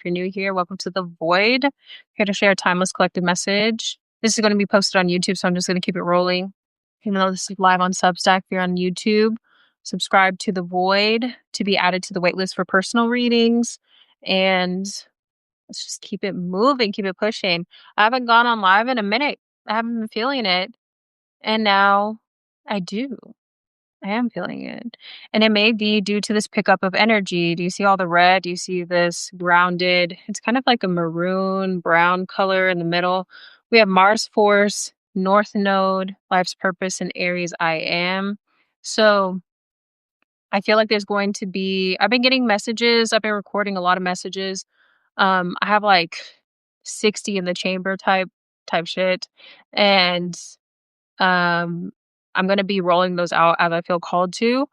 you're new here, welcome to The Void. Here to share a timeless collective message. This is going to be posted on YouTube, so I'm just going to keep it rolling. Even though this is live on Substack, if you're on YouTube, subscribe to The Void to be added to the waitlist for personal readings. And let's just keep it moving, keep it pushing. I haven't gone on live in a minute. I haven't been feeling it. And now I do. I am feeling it. And it may be due to this pickup of energy. Do you see all the red? Do you see this grounded? It's kind of like a maroon brown color in the middle. We have Mars Force, North Node, Life's Purpose, and Aries I Am. So I feel like there's going to be, I've been getting messages. I've been recording a lot of messages. I have like 60 in the chamber type shit. And um I'm going to be rolling those out as I feel called to,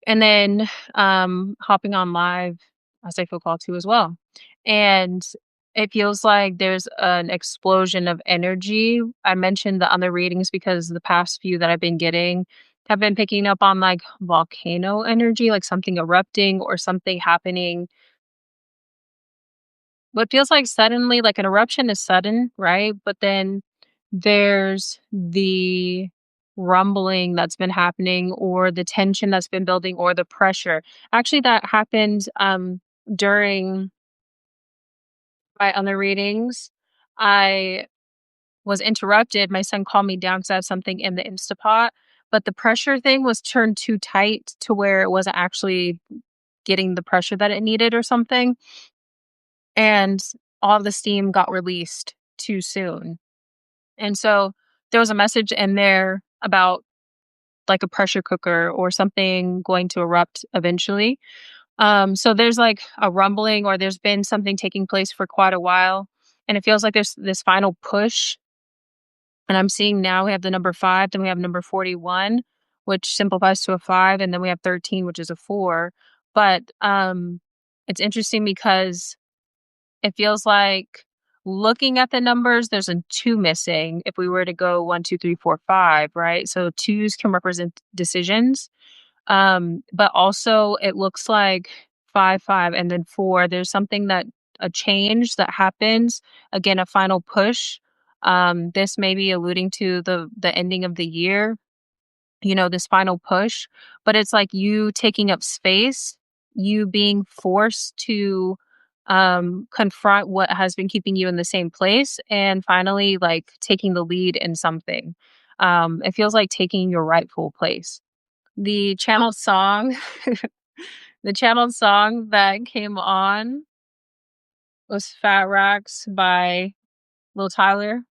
and then hopping on live as I feel called to as well. And it feels like there's an explosion of energy. I mentioned the other readings because the past few that I've been getting have been picking up on like volcano energy, like something erupting or something happening. What feels like suddenly, like an eruption is sudden, right? But then there's the rumbling that's been happening, or the tension that's been building, or the pressure. Actually, that happened during my other readings. I was interrupted. My son called me down because I had something in the Instapot, but the pressure thing was turned too tight to where it wasn't actually getting the pressure that it needed or something. And all the steam got released too soon. And so there was a message in there about like a pressure cooker or something going to erupt eventually. So there's like a rumbling, or there's been something taking place for quite a while. And it feels like there's this final push. And I'm seeing now we have the number 5, then we have number 41, which simplifies to a 5, and then we have 13, which is a 4. But it's interesting because it feels like, looking at the numbers, there's a 2 missing if we were to go 1, 2, 3, 4, 5, right? So 2s can represent decisions. But also it looks like 5, 5, and then 4. There's something that a change that happens, again, a final push. This may be alluding to the ending of the year, this final push, but it's like you taking up space, you being forced to confront what has been keeping you in the same place, and finally like taking the lead in something. It feels like taking your rightful place. The channeled song, the channeled song that came on was Fat Racks by Lil Tyler,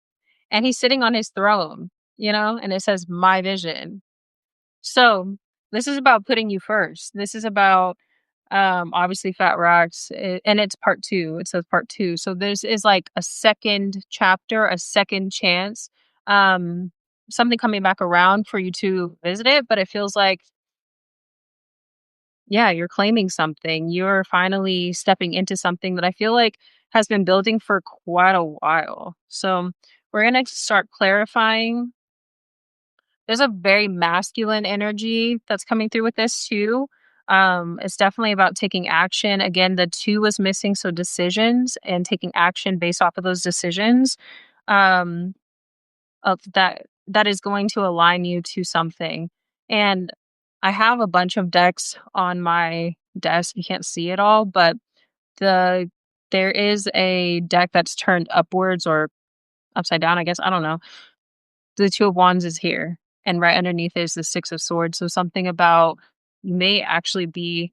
and he's sitting on his throne, and it says My Vision. So this is about putting you first. This is about obviously Fat Racks, and it's part 2. It says part 2. So this is like a second chapter, a second chance, something coming back around for you to visit it. But it feels like, yeah, you're claiming something. You're finally stepping into something that I feel like has been building for quite a while. So we're going to start clarifying. There's a very masculine energy that's coming through with this too. It's definitely about taking action. Again, the 2 was missing, so decisions and taking action based off of those decisions. Um, of that is going to align you to something. And I have a bunch of decks on my desk. You can't see it all, but there is a deck that's turned upwards or upside down, I guess. I don't know. The 2 of Wands is here, and right underneath is the 6 of Swords. So something about, you may actually be,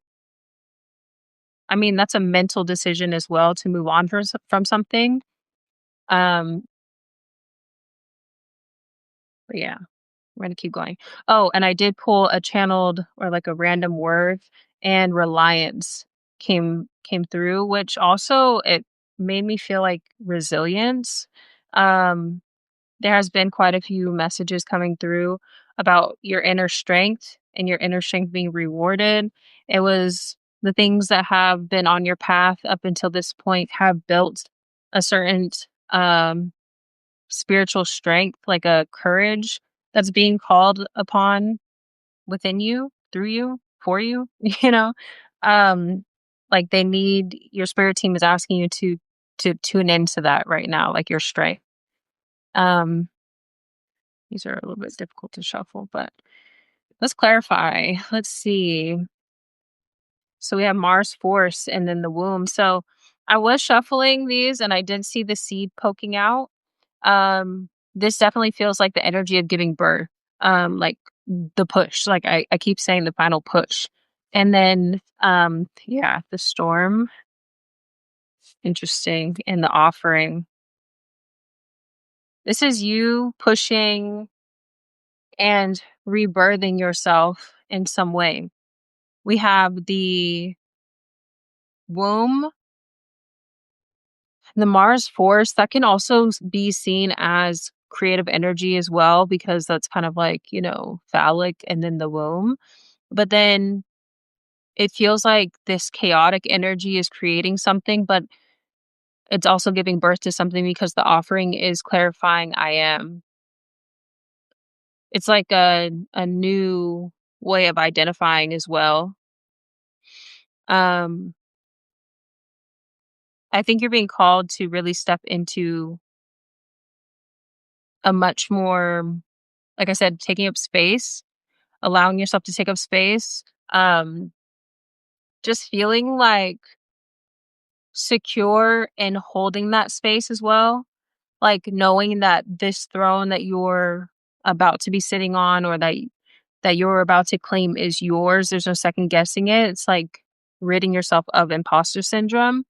I mean, that's a mental decision as well to move on from something. But yeah, we're gonna keep going. Oh, and I did pull a channeled, or like a random word, and reliance came through, which also it made me feel like resilience. Um, there has been quite a few messages coming through about your inner strength and your inner strength being rewarded. It was the things that have been on your path up until this point have built a certain um, spiritual strength, like a courage that's being called upon within you, through you, for you, you know? Um, Like, they need your spirit team is asking you to tune into that right now, like your strength. Um, these are a little bit difficult to shuffle, but let's clarify. Let's see. So we have Mars force and then the womb. So I was shuffling these and I did see the seed poking out. This definitely feels like the energy of giving birth. Like the push. Like I keep saying the final push. And then yeah, the storm. Interesting. And the offering. This is you pushing and rebirthing yourself in some way. We have the womb, the Mars force that can also be seen as creative energy as well, because that's kind of like, phallic and then the womb. But then it feels like this chaotic energy is creating something, but it's also giving birth to something because the offering is clarifying I am. It's like a new way of identifying as well. Um, I think you're being called to really step into a much more, like I said, taking up space, allowing yourself to take up space, um, just feeling like secure in holding that space as well. Like knowing that this throne that you're about to be sitting on, or that you're about to claim is yours. There's no second guessing it. It's like ridding yourself of imposter syndrome.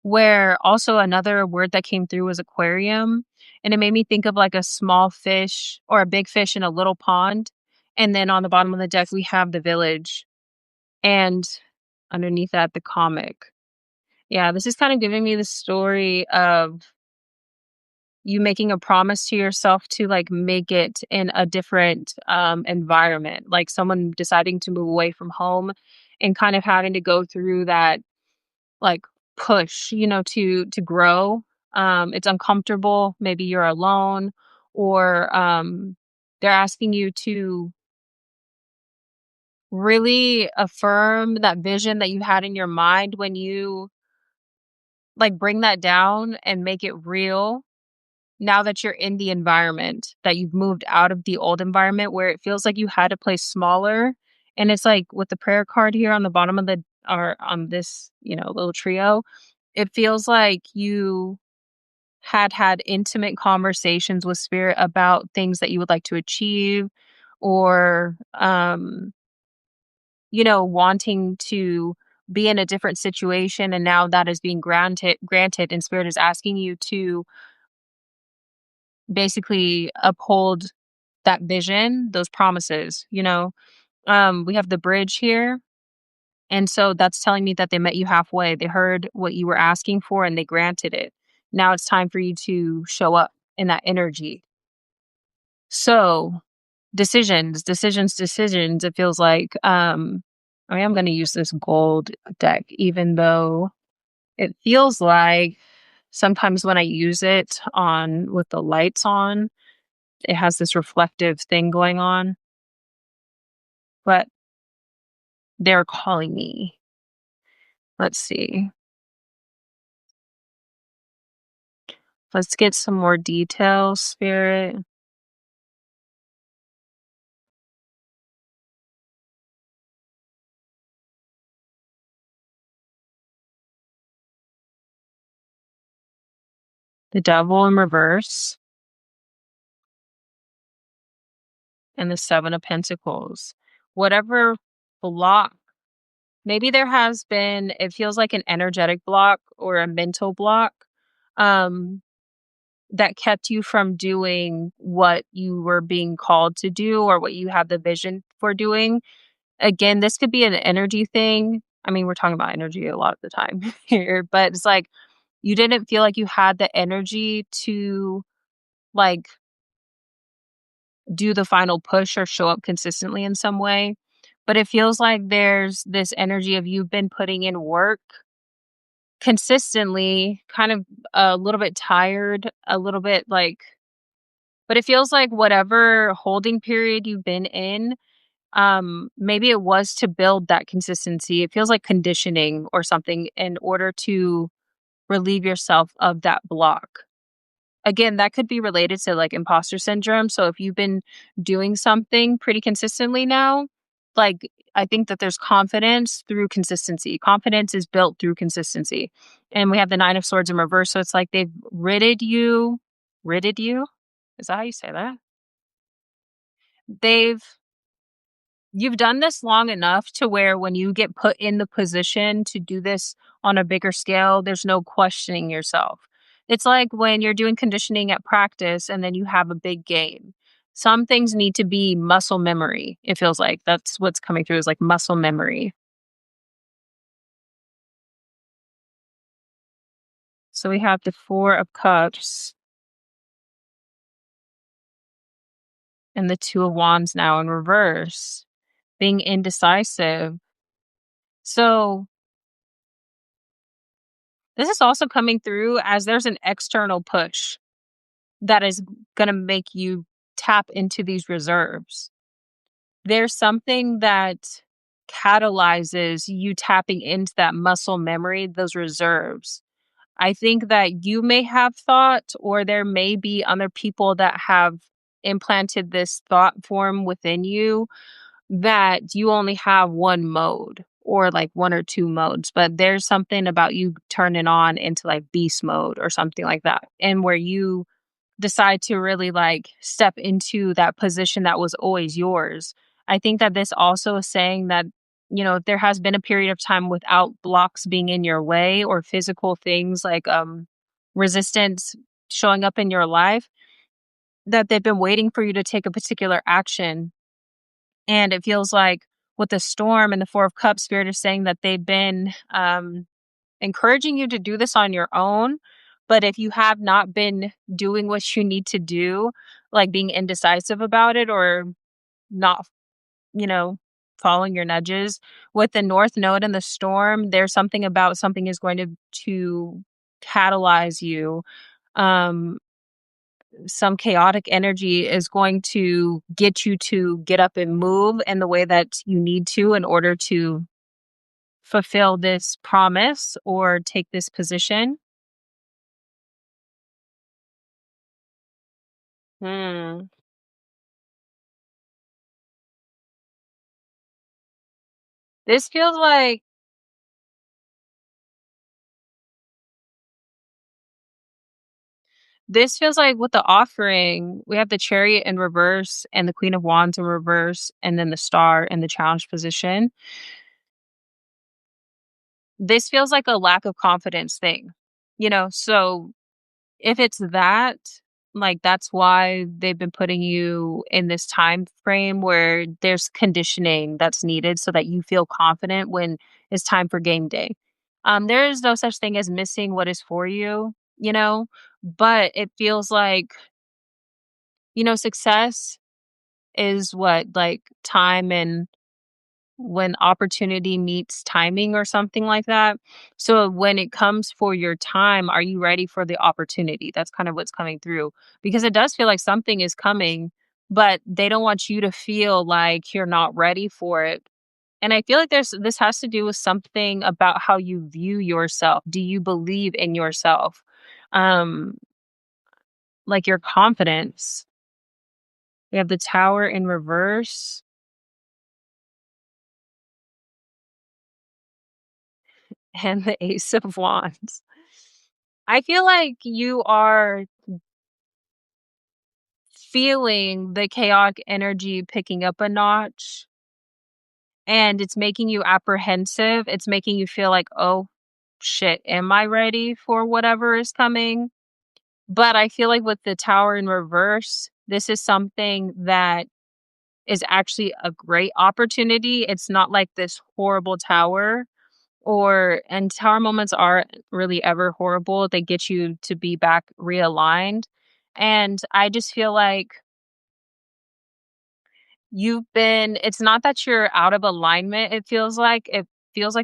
Where also another word that came through was aquarium. And it made me think of like a small fish or a big fish in a little pond. And then on the bottom of the deck, we have the village. And underneath that, the comic. Yeah, this is kind of giving me the story of you making a promise to yourself to like make it in a different environment, like someone deciding to move away from home and kind of having to go through that like push, to grow. It's uncomfortable, maybe you're alone, or they're asking you to really affirm that vision that you had in your mind. When you like bring that down and make it real, now that you're in the environment, that you've moved out of the old environment where it feels like you had to play smaller. And it's like with the prayer card here on the bottom of the or on this, little trio, it feels like you had intimate conversations with spirit about things that you would like to achieve, or wanting to be in a different situation, and now that is being granted, and spirit is asking you to basically uphold that vision, those promises. We have the bridge here. And so that's telling me that they met you halfway. They heard what you were asking for and they granted it. Now it's time for you to show up in that energy. So decisions. It feels like, I am going to use this gold deck, even though it feels like sometimes when I use it on with the lights on, it has this reflective thing going on, but they're calling me. Let's see. Let's get some more details, spirit. The devil in reverse and the seven of pentacles. Whatever block, maybe there has been, it feels like an energetic block or a mental block, um, that kept you from doing what you were being called to do or what you have the vision for doing. Again, this could be an energy thing. I mean, we're talking about energy a lot of the time here, but it's like you didn't feel like you had the energy to like do the final push or show up consistently in some way. But it feels like there's this energy of you've been putting in work consistently, kind of a little bit tired, a little bit like, but it feels like whatever holding period you've been in, Maybe it was to build that consistency. It feels like conditioning or something in order to relieve yourself of that block. Again, that could be related to like imposter syndrome. So if you've been doing something pretty consistently now, like I think that there's confidence through consistency. Confidence is built through consistency. And we have the Nine of Swords in reverse. So it's like they've ridded you. Is that how you say that? They've You've done this long enough to where when you get put in the position to do this on a bigger scale, there's no questioning yourself. It's like when you're doing conditioning at practice and then you have a big game. Some things need to be muscle memory. It feels like that's what's coming through is like muscle memory. So we have the Four of Cups and the Two of Wands now in reverse, being indecisive. So this is also coming through as there's an external push that is gonna make you tap into these reserves. There's something that catalyzes you tapping into that muscle memory, those reserves. I think that you may have thought, or there may be other people that have implanted this thought form within you that you only have one mode or like one or two modes, but there's something about you turning on into like beast mode or something like that. And where you decide to really like step into that position that was always yours. I think that this also is saying that, if there has been a period of time without blocks being in your way or physical things like resistance showing up in your life, that they've been waiting for you to take a particular action. And it feels like with the storm and the Four of Cups, Spirit is saying that they've been encouraging you to do this on your own. But if you have not been doing what you need to do, like being indecisive about it or not, you know, following your nudges with the North Node and the storm, there's something about something is going to catalyze you. Um, some chaotic energy is going to get you to get up and move in the way that you need to in order to fulfill this promise or take this position. Hmm. This feels like this feels like with the offering, we have the Chariot in reverse and the Queen of Wands in reverse, and then the Star in the challenge position. This feels like a lack of confidence thing, So if it's that, like that's why they've been putting you in this time frame where there's conditioning that's needed so that you feel confident when it's time for game day. There is no such thing as missing what is for you, but it feels like, success is what like time and when opportunity meets timing or something like that. So when it comes for your time, are you ready for the opportunity? That's kind of what's coming through because it does feel like something is coming, but they don't want you to feel like you're not ready for it. And I feel like this has to do with something about how you view yourself. Do you believe in yourself? Um like your confidence. We have the Tower in reverse and the Ace of Wands. I feel like you are feeling the chaotic energy picking up a notch and it's making you apprehensive. It's making you feel like, oh shit, am I ready for whatever is coming? But I feel like with the Tower in reverse, this is something that is actually a great opportunity. It's not like this horrible tower and tower moments aren't really ever horrible. They get you to be back realigned. And I just feel like it's not that you're out of alignment. It feels like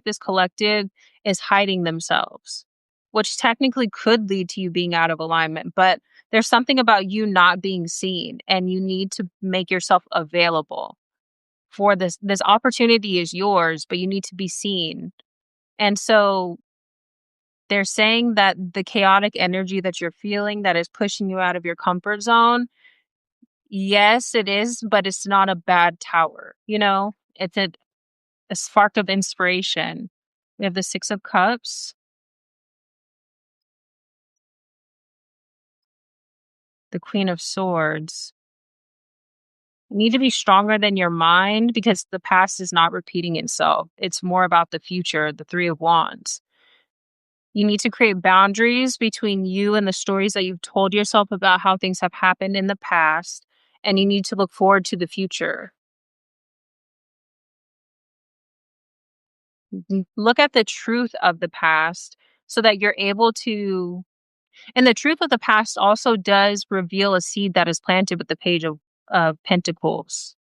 this collective is hiding themselves, which technically could lead to you being out of alignment. But there's something about you not being seen and you need to make yourself available for this opportunity is yours, but you need to be seen. And so they're saying that the chaotic energy that you're feeling that is pushing you out of your comfort zone, yes, it is, but it's not a bad tower, you know? It's a spark of inspiration. We have the 6 of Cups, the Queen of Swords. You need to be stronger than your mind because the past is not repeating itself. It's more about the future, the 3 of Wands. You need to create boundaries between you and the stories that you've told yourself about how things have happened in the past, and you need to look forward to the future. Look at the truth of the past so that you're able to, and the truth of the past also does reveal a seed that is planted with the Page of Pentacles.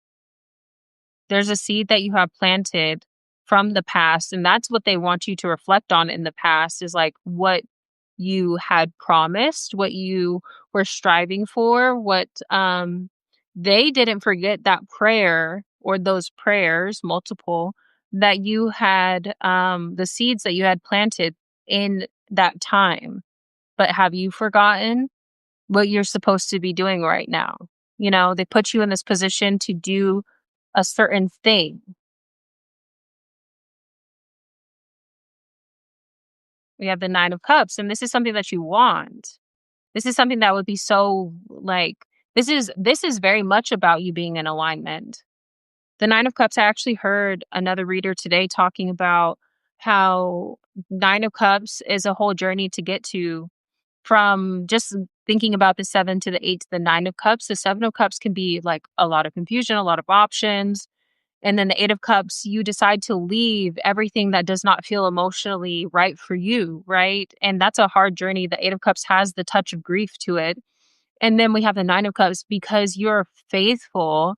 There's a seed that you have planted from the past, and that's what they want you to reflect on in the past is like what you had promised, what you were striving for, what they didn't forget that prayer or those prayers, multiple, that you had the seeds that you had planted in that time. But have you forgotten what you're supposed to be doing right now? You know, they put you in this position to do a certain thing. We have the 9 of Cups, and this is something that you want. This is something that would be so like this is very much about you being in alignment. The 9 of Cups, I actually heard another reader today talking about how 9 of Cups is a whole journey to get to from just thinking about the 7 to the 8 to the 9 of Cups. The 7 of Cups can be like a lot of confusion, a lot of options. And then the 8 of Cups, you decide to leave everything that does not feel emotionally right for you, right? And that's a hard journey. The 8 of Cups has the touch of grief to it. And then we have the 9 of Cups because you're faithful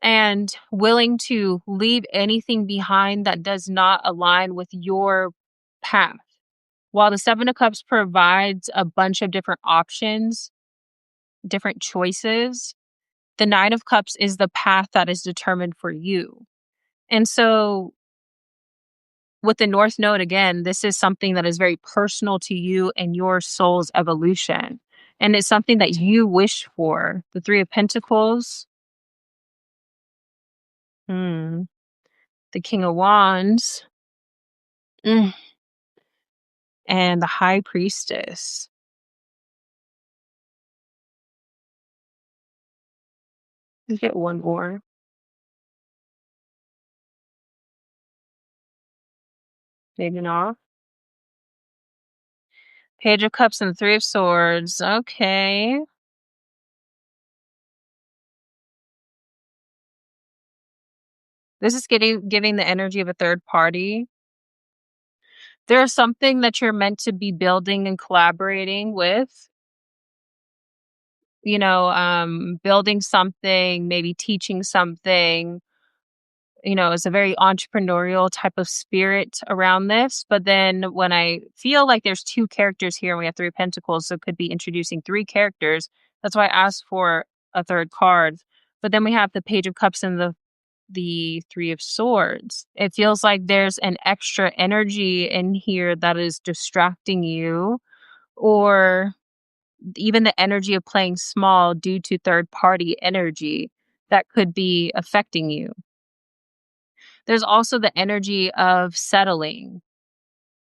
and willing to leave anything behind that does not align with your path. While the 7 of Cups provides a bunch of different options, different choices, the 9 of Cups is the path that is determined for you. And so with the North Node, again, this is something that is very personal to you and your soul's evolution. And it's something that you wish for. The 3 of Pentacles, hmm, the King of Wands, mm, and the High Priestess. Let's get one more. Maybe not. Page of Cups and 3 of Swords. Okay. This is giving the energy of a third party. There's something that you're meant to be building and collaborating with, building something, maybe teaching something. It's a very entrepreneurial type of spirit around this. But then when I feel like there's 2 characters here and we have 3 pentacles, so it could be introducing 3 characters. That's why I asked for a third card. But then we have the Page of Cups and the 3 of Swords. It feels like there's an extra energy in here that is distracting you, or even the energy of playing small due to third party energy that could be affecting you. There's also the energy of settling.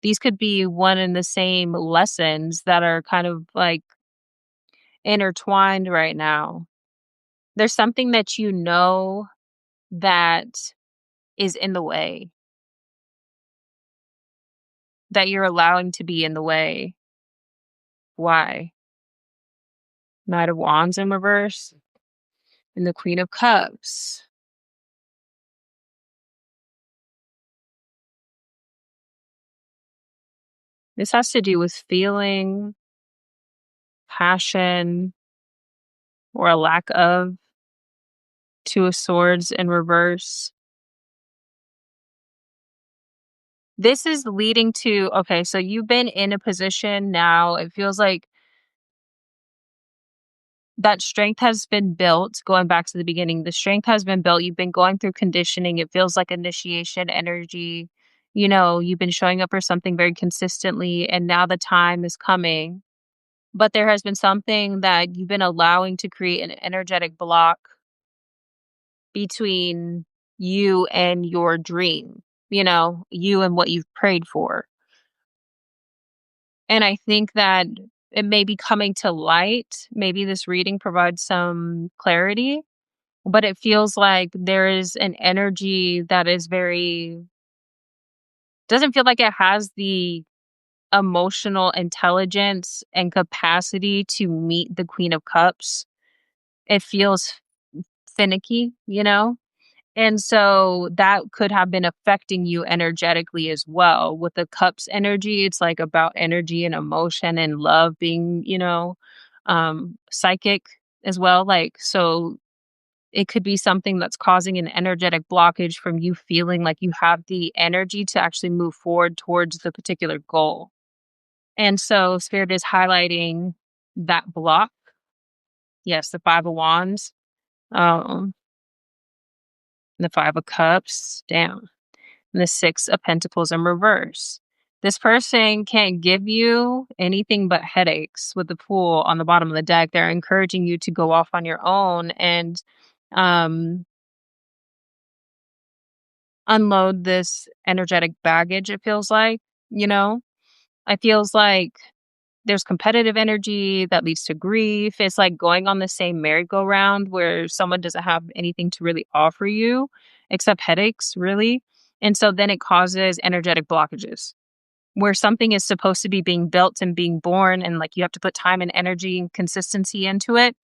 These could be one and the same lessons that are kind of like intertwined right now. There's something that you know that is in the way, that you're allowing to be in the way. Why? Knight of Wands in reverse and the Queen of Cups. This has to do with feeling, passion, or a lack of. 2 of Swords in reverse. This is leading to, okay, so you've been in a position now, it feels like that strength has been built, going back to the beginning, the strength has been built. You've been going through conditioning. It feels like initiation energy. You've been showing up for something very consistently, and now the time is coming. But there has been something that you've been allowing to create an energetic block between you and your dream, you and what you've prayed for. And I think that it may be coming to light. Maybe this reading provides some clarity, but it feels like there is an energy that is very, doesn't feel like it has the emotional intelligence and capacity to meet the Queen of Cups. It feels finicky. And so that could have been affecting you energetically as well. With the cups energy, it's like about energy and emotion and love being, psychic as well. Like, so it could be something that's causing an energetic blockage from you feeling like you have the energy to actually move forward towards the particular goal. And so Spirit is highlighting that block. Yes, the Five of Wands, um, the Five of Cups down, and the Six of Pentacles in reverse. This person can't give you anything but headaches with the Fool on the bottom of the deck. They're encouraging you to go off on your own and um, unload this energetic baggage, it feels like, you know? It feels like there's competitive energy that leads to grief. It's like going on the same merry-go-round where someone doesn't have anything to really offer you except headaches, really. And so then it causes energetic blockages where something is supposed to be being built and being born, and like you have to put time and energy and consistency into it.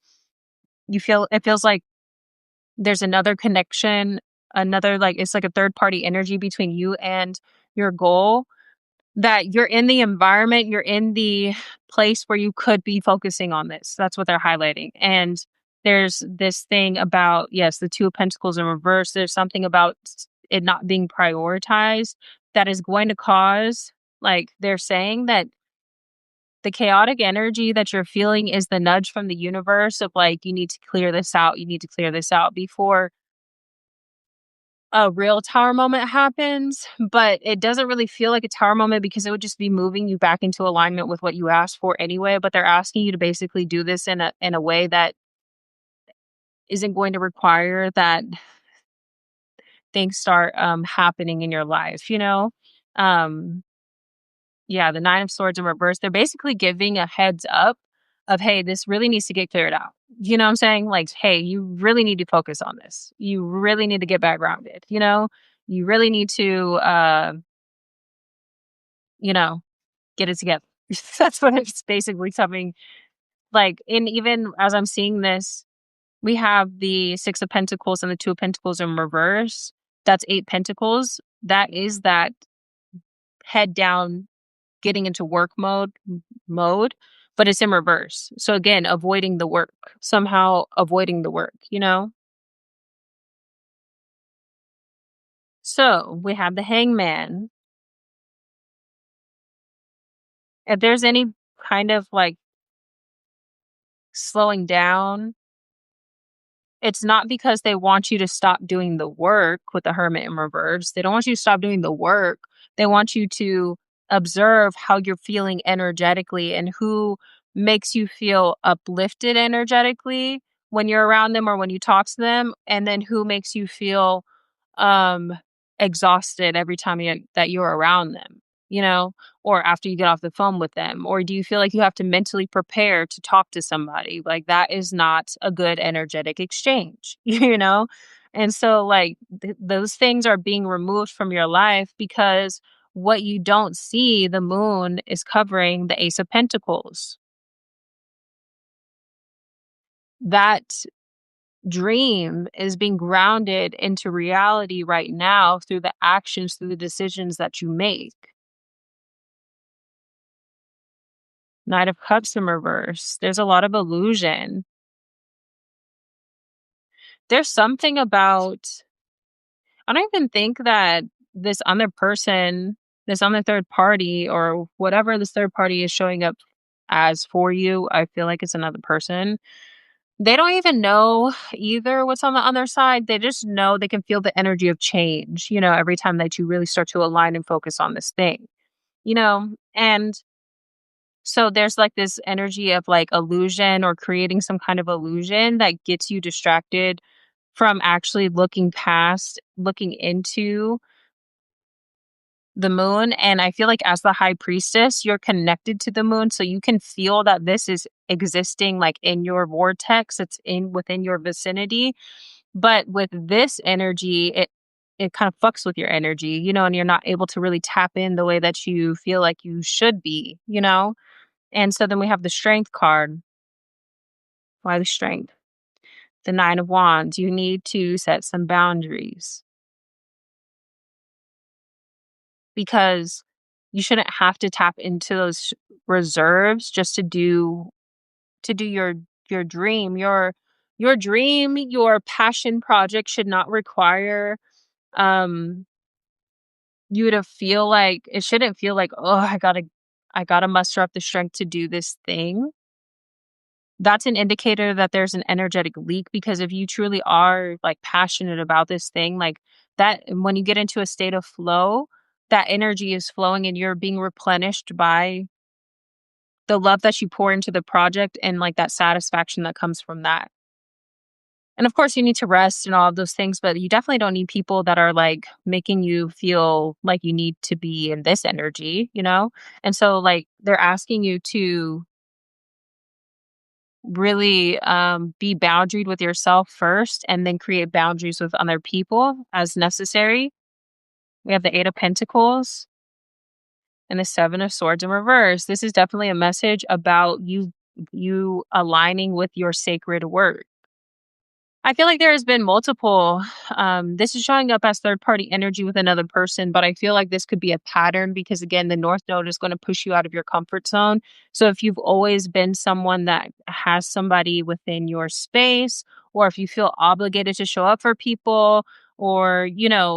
It feels like there's another connection, another, like, it's like a third party energy between you and your goal, that you're in the environment, you're in the place where you could be focusing on this. That's what they're highlighting. And there's this thing about, yes, the Two of Pentacles in reverse. There's something about it not being prioritized that is going to cause, like, they're saying that the chaotic energy that you're feeling is the nudge from the universe of like, you need to clear this out. You need to clear this out before a real tower moment happens, but it doesn't really feel like a tower moment because it would just be moving you back into alignment with what you asked for anyway. But they're asking you to basically do this in a way that isn't going to require that things start happening in your life. Um, yeah, the Nine of Swords in reverse. They're basically giving a heads up of, hey, this really needs to get cleared out. You know what I'm saying? Like, hey, you really need to focus on this. You really need to get back grounded. You really need to you know, get it together. That's what it's basically something like. And even as I'm seeing this, we have the Six of Pentacles and the Two of Pentacles in reverse. That's eight pentacles. That is that head down, getting into work mode, but it's in reverse. So again, avoiding the work, somehow avoiding the work. So we have the Hangman. If there's any kind of like slowing down, it's not because they want you to stop doing the work with the Hermit in reverse. They don't want you to stop doing the work. They want you to observe how you're feeling energetically and who makes you feel uplifted energetically when you're around them or when you talk to them, and then who makes you feel um exhausted every time that you're around them, you know, or after you get off the phone with them, or do you feel like you have to mentally prepare to talk to somebody? Like, that is not a good energetic exchange, and so like those things are being removed from your life because what you don't see, the moon is covering the Ace of Pentacles. That dream is being grounded into reality right now through the actions, through the decisions that you make. Knight of Cups in reverse. There's a lot of illusion. There's something about, I don't even think that this other person, this other third party, or whatever this third party is showing up as for you, I feel like it's another person. They don't even know either what's on the other side. They just know they can feel the energy of change, every time that you really start to align and focus on this thing, And so there's like this energy of like illusion or creating some kind of illusion that gets you distracted from actually looking into the moon. And I feel like as the high priestess, you're connected to the moon. So you can feel that this is existing like in your vortex. It's in within your vicinity. But with this energy, it kind of fucks with your energy, and you're not able to really tap in the way that you feel like you should be. And so then we have the strength card. Why the strength? The Nine of Wands. You need to set some boundaries because you shouldn't have to tap into those reserves just to do your dream. Your dream, your passion project should not require um you to feel like it shouldn't feel like, "Oh, I gotta muster up the strength to do this thing." That's an indicator that there's an energetic leak because if you truly are, like, passionate about this thing, like, that when you get into a state of flow, that energy is flowing and you're being replenished by the love that you pour into the project and, like, that satisfaction that comes from that. And, of course, you need to rest and all of those things, but you definitely don't need people that are, like, making you feel like you need to be in this energy? And so, like, they're asking you to really, be boundaried with yourself first and then create boundaries with other people as necessary. We have the Eight of Pentacles and the Seven of Swords in reverse. This is definitely a message about you aligning with your sacred work. I feel like there has been multiple this is showing up as third party energy with another person, but I feel like this could be a pattern because again, the North Node is going to push you out of your comfort zone. So if you've always been someone that has somebody within your space, or if you feel obligated to show up for people, or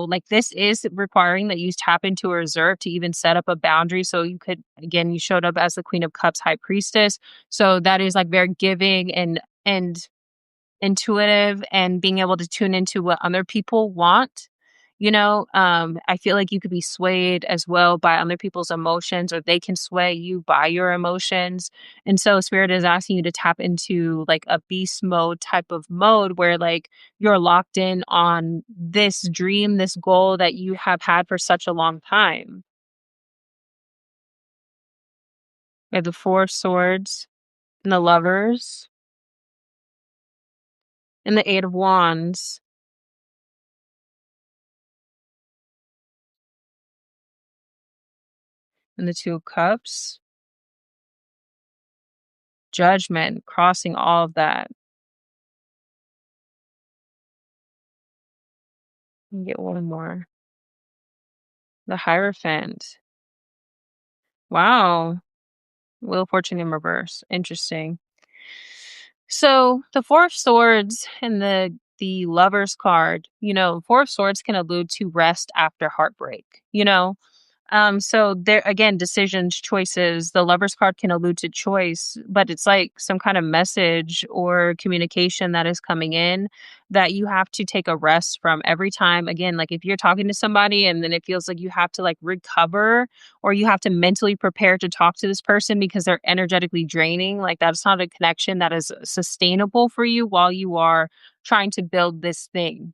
like this is requiring that you tap into a reserve to even set up a boundary. So you could, again, you showed up as the Queen of Cups, High Priestess. So that is like very giving and intuitive and being able to tune into what other people want. I feel like you could be swayed as well by other people's emotions, or they can sway you by your emotions. And so spirit is asking you to tap into like a beast mode type of mode where like you're locked in on this dream, this goal that you have had for such a long time. We have the Four of Swords and the Lovers and the Eight of Wands and the Two of Cups. Judgment, crossing all of that. Let me get one more. The Hierophant. Wow. Wheel of Fortune in reverse. Interesting. So the Four of Swords and the Lover's card, Four of Swords can allude to rest after heartbreak. So there again, decisions, choices. The Lover's card can allude to choice, but it's like some kind of message or communication that is coming in that you have to take a rest from every time. Again, like if you're talking to somebody and then it feels like you have to like recover or you have to mentally prepare to talk to this person because they're energetically draining, like that's not a connection that is sustainable for you while you are trying to build this thing.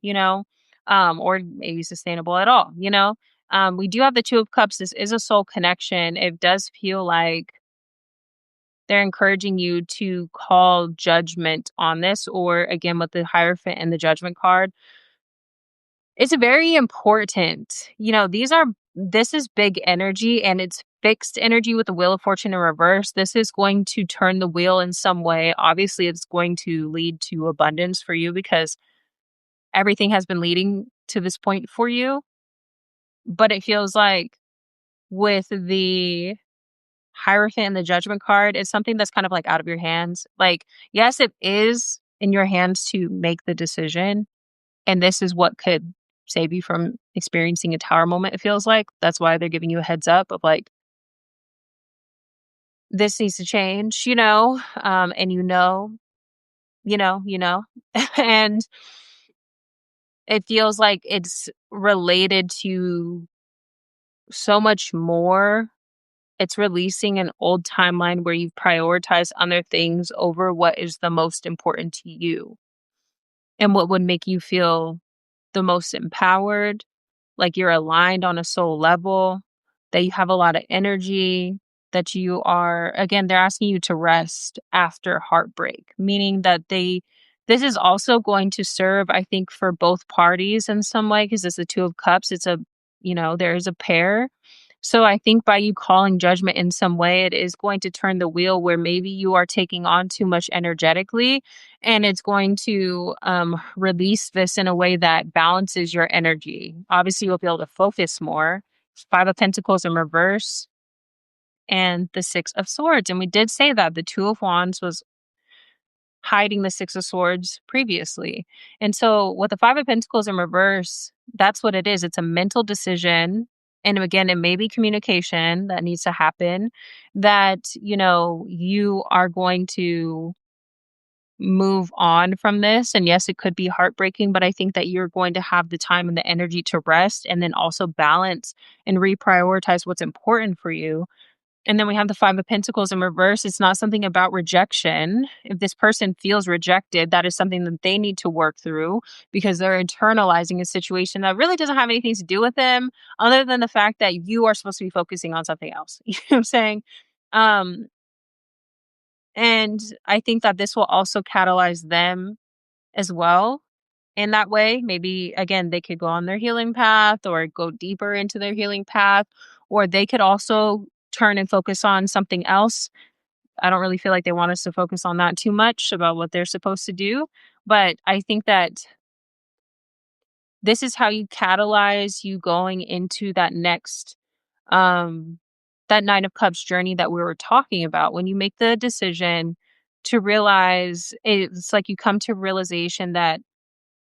Or maybe sustainable at all. We do have the Two of Cups. This is a soul connection. It does feel like they're encouraging you to call judgment on this, or again, with the Hierophant and the Judgment card. It's very important. This is big energy and it's fixed energy with the Wheel of Fortune in reverse. This is going to turn the wheel in some way. Obviously, it's going to lead to abundance for you because everything has been leading to this point for you. But it feels like with the Hierophant and the Judgment card, it's something that's kind of like out of your hands. Like, yes, it is in your hands to make the decision. And this is what could save you from experiencing a tower moment, it feels like. That's why they're giving you a heads up of like, this needs to change, and and it feels like it's related to so much more. It's releasing an old timeline where you've prioritized other things over what is the most important to you and what would make you feel the most empowered, like you're aligned on a soul level, that you have a lot of energy, that you are, again, they're asking you to rest after heartbreak, meaning that this is also going to serve, I think, for both parties in some way, because it's the Two of Cups. There is a pair. So I think by you calling judgment in some way, it is going to turn the wheel where maybe you are taking on too much energetically, and it's going to release this in a way that balances your energy. Obviously, you'll be able to focus more. Five of Pentacles in reverse and the Six of Swords. And we did say that the Two of Wands was hiding the Six of Swords previously. And so with the Five of Pentacles in reverse, that's what it is. It's a mental decision. And again, it may be communication that needs to happen, that, you are going to move on from this. And yes, it could be heartbreaking, but I think that you're going to have the time and the energy to rest and then also balance and reprioritize what's important for you. And then we have the Five of Pentacles in reverse. It's not something about rejection. If this person feels rejected, that is something that they need to work through because they're internalizing a situation that really doesn't have anything to do with them other than the fact that you are supposed to be focusing on something else. You know what I'm saying? Um, and I think that this will also catalyze them as well in that way. Maybe, again, they could go on their healing path or go deeper into their healing path, or they could also turn and focus on something else. I don't really feel like they want us to focus on that too much about what they're supposed to do. But I think that this is how you catalyze you going into that next, um, that Nine of Cups journey that we were talking about. When you make the decision to realize, it's like you come to realization that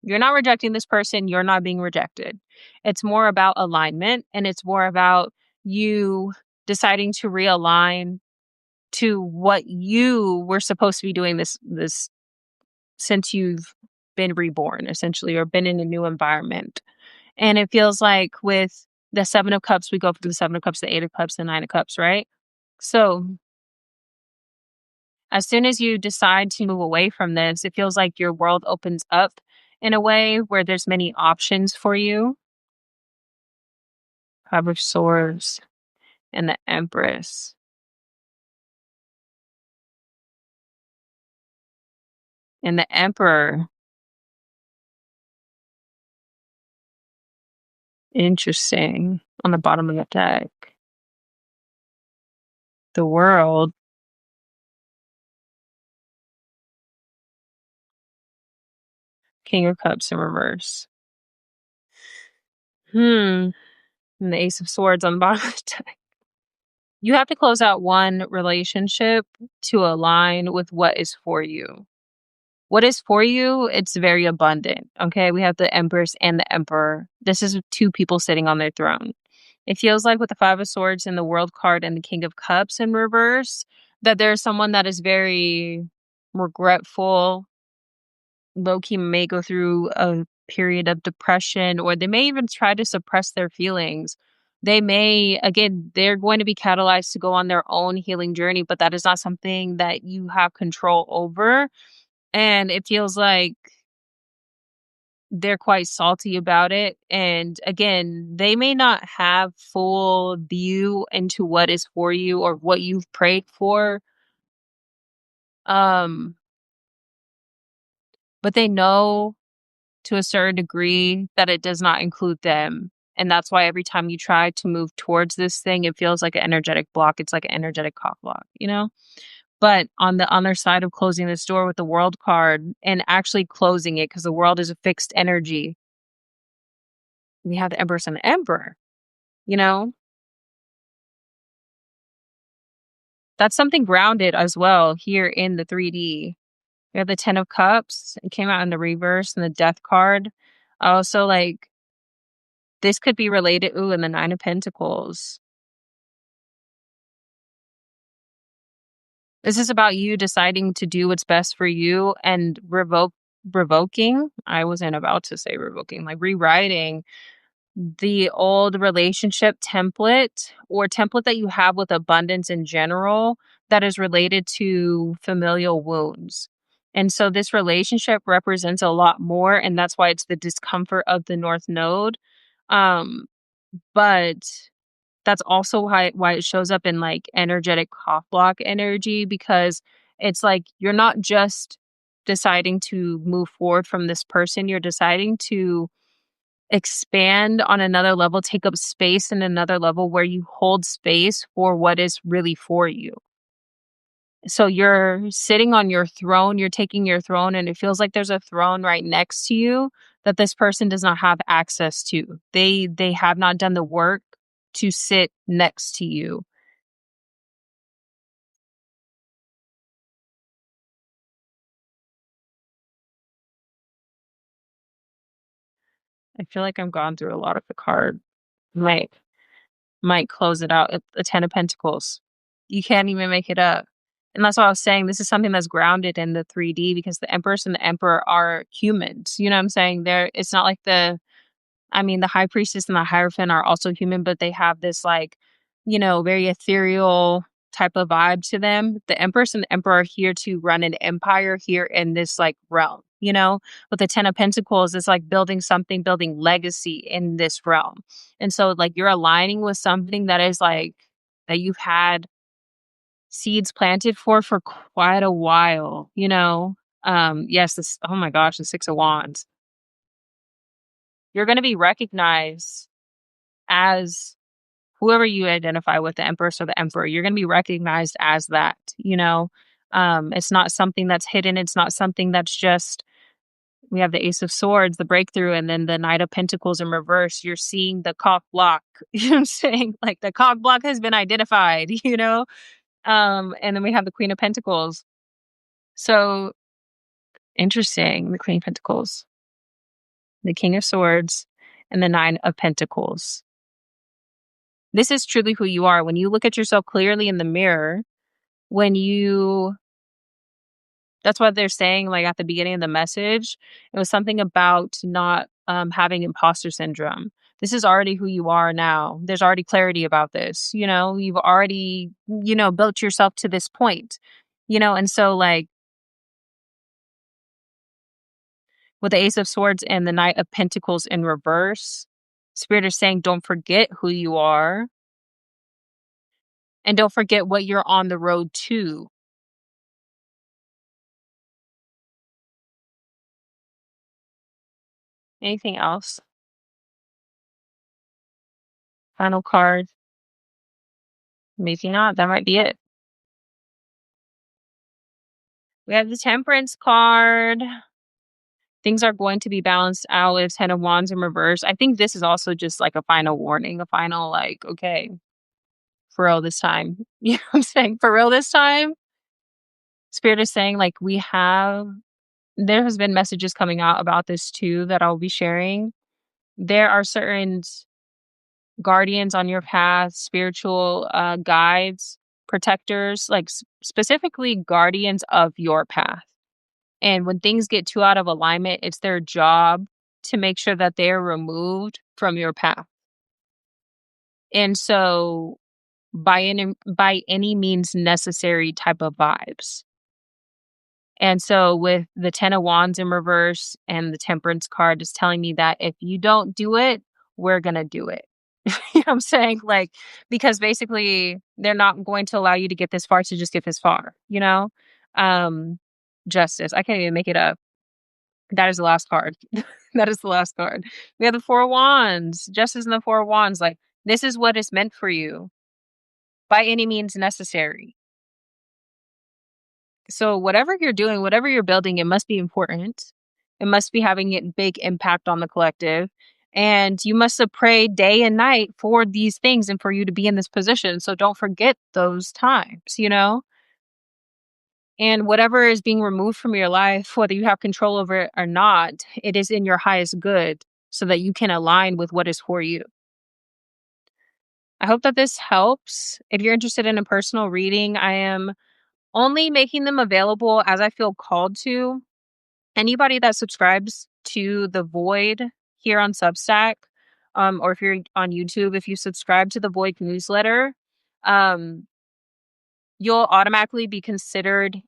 you're not rejecting this person, you're not being rejected. It's more about alignment, and it's more about you deciding to realign to what you were supposed to be doing this since you've been reborn, essentially, or been in a new environment. And it feels like with the Seven of Cups, we go from the Seven of Cups, the Eight of Cups, the Nine of Cups, right? So as soon as you decide to move away from this, it feels like your world opens up in a way where there's many options for you. Five of Swords and the Empress. And the Emperor. Interesting. On the bottom of the deck. The World. King of Cups in reverse. And the Ace of Swords on the bottom of the deck. You have to close out one relationship to align with what is for you. What is for you, it's very abundant. Okay. We have the Empress and the Emperor. This is two people sitting on their throne. It feels like with the Five of Swords and the World card and the King of Cups in reverse, that there's someone that is very regretful, low key may go through a period of depression, or they may even try to suppress their feelings. They may, again, they're going to be catalyzed to go on their own healing journey, but that is not something that you have control over. And it feels like they're quite salty about it. And again, they may not have full view into what is for you or what you've prayed for. Um, but they know to a certain degree that it does not include them. And that's why every time you try to move towards this thing, it feels like an energetic block. It's like an energetic cock block, you know? But on the other side of closing this door with the World card and actually closing it, because the world is a fixed energy, we have the Empress and the Emperor, you know? That's something grounded as well here in the 3D. We have the Ten of Cups. It came out in the reverse and the Death card. Also, like, this could be related. Ooh, and the Nine of Pentacles. This is about you deciding to do what's best for you and revoking. I wasn't about to say revoking, like rewriting the old relationship template or template that you have with abundance in general that is related to familial wounds. And so this relationship represents a lot more, and that's why it's the discomfort of the North Node. Um, but that's also why it shows up in like energetic cough block energy, because it's like you're not just deciding to move forward from this person, you're deciding to expand on another level, take up space in another level where you hold space for what is really for you. So you're sitting on your throne, you're taking your throne, and it feels like there's a throne right next to you that this person does not have access to. They have not done the work to sit next to you. I feel like I'm gone through a lot of the card. Might might close it out. The 10 of Pentacles. You can't even make it up. And that's what I was saying. This is something that's grounded in the 3D because the Empress and the Emperor are humans. You know what I'm saying? It's not like the High Priestess and the Hierophant are also human, but they have this like, very ethereal type of vibe to them. The Empress and the Emperor are here to run an empire here in this like realm, With the Ten of Pentacles, it's like building something, building legacy in this realm. And so like you're aligning with something that is like that you've had seeds planted for quite a while. Yes, this oh my gosh, the Six of Wands. You're gonna be recognized as whoever you identify with, the Empress or the Emperor. You're gonna be recognized as that. It's not something that's hidden, it's not something that's just we have the Ace of Swords, the breakthrough, and then the Knight of Pentacles in reverse. You're seeing the cock block. You know what I'm saying? Like the cock block has been identified, and then we have the Queen of Pentacles. So interesting, the Queen of Pentacles, the King of Swords, and the Nine of Pentacles. This is truly who you are. When you look at yourself clearly in the mirror, when you that's what they're saying, like at the beginning of the message. It was something about not having imposter syndrome. This is already who you are now. There's already clarity about this. You've already, built yourself to this point, and so like with the Ace of Swords and the Knight of Pentacles in reverse, Spirit is saying, don't forget who you are and don't forget what you're on the road to. Anything else? Final card. Maybe not. That might be it. We have the Temperance card. Things are going to be balanced out with Ten of Wands in reverse. I think this is also just like a final warning, a final like, okay, for real this time. You know what I'm saying? For real this time. Spirit is saying like there has been messages coming out about this too that I'll be sharing. There are certain guardians on your path, spiritual guides, protectors, like specifically guardians of your path. And when things get too out of alignment, it's their job to make sure that they're removed from your path. And so by any means necessary type of vibes. And so with the 10 of Wands in reverse and the Temperance card is telling me that if you don't do it, we're going to do it. You know what I'm saying? Like, because basically they're not going to allow you to get this far to just get this far. Um, Justice. I can't even make it up. That is the last card. That is the last card. We have the Four of Wands. Justice and the Four of Wands. Like, this is what is meant for you by any means necessary. So whatever you're doing, whatever you're building, it must be important. It must be having a big impact on the collective. And you must pray day and night for these things and for you to be in this position. So don't forget those times. And whatever is being removed from your life, whether you have control over it or not, it is in your highest good so that you can align with what is for you. I hope that this helps. If you're interested in a personal reading, I am only making them available as I feel called to. Anybody that subscribes to The Void here on Substack, or if you're on YouTube, if you subscribe to the Void newsletter, um, you'll automatically be considered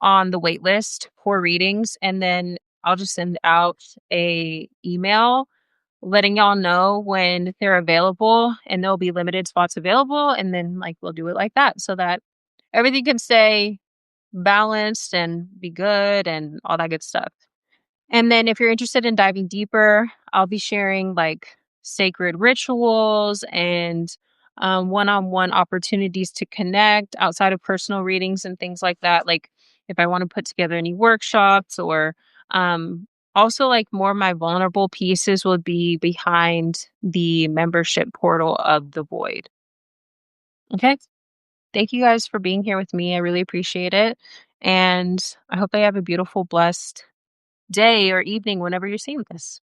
on the wait list for readings, and then I'll just send out a email letting y'all know when they're available, and there'll be limited spots available, and then, like, we'll do it like that so that everything can stay balanced and be good and all that good stuff. And then if you're interested in diving deeper, I'll be sharing like sacred rituals and one-on-one opportunities to connect outside of personal readings and things like that. Like if I want to put together any workshops or um, also like more of my vulnerable pieces will be behind the membership portal of the Void. Okay. Thank you guys for being here with me. I really appreciate it. And I hope they have a beautiful, blessed day or evening whenever you're seeing this.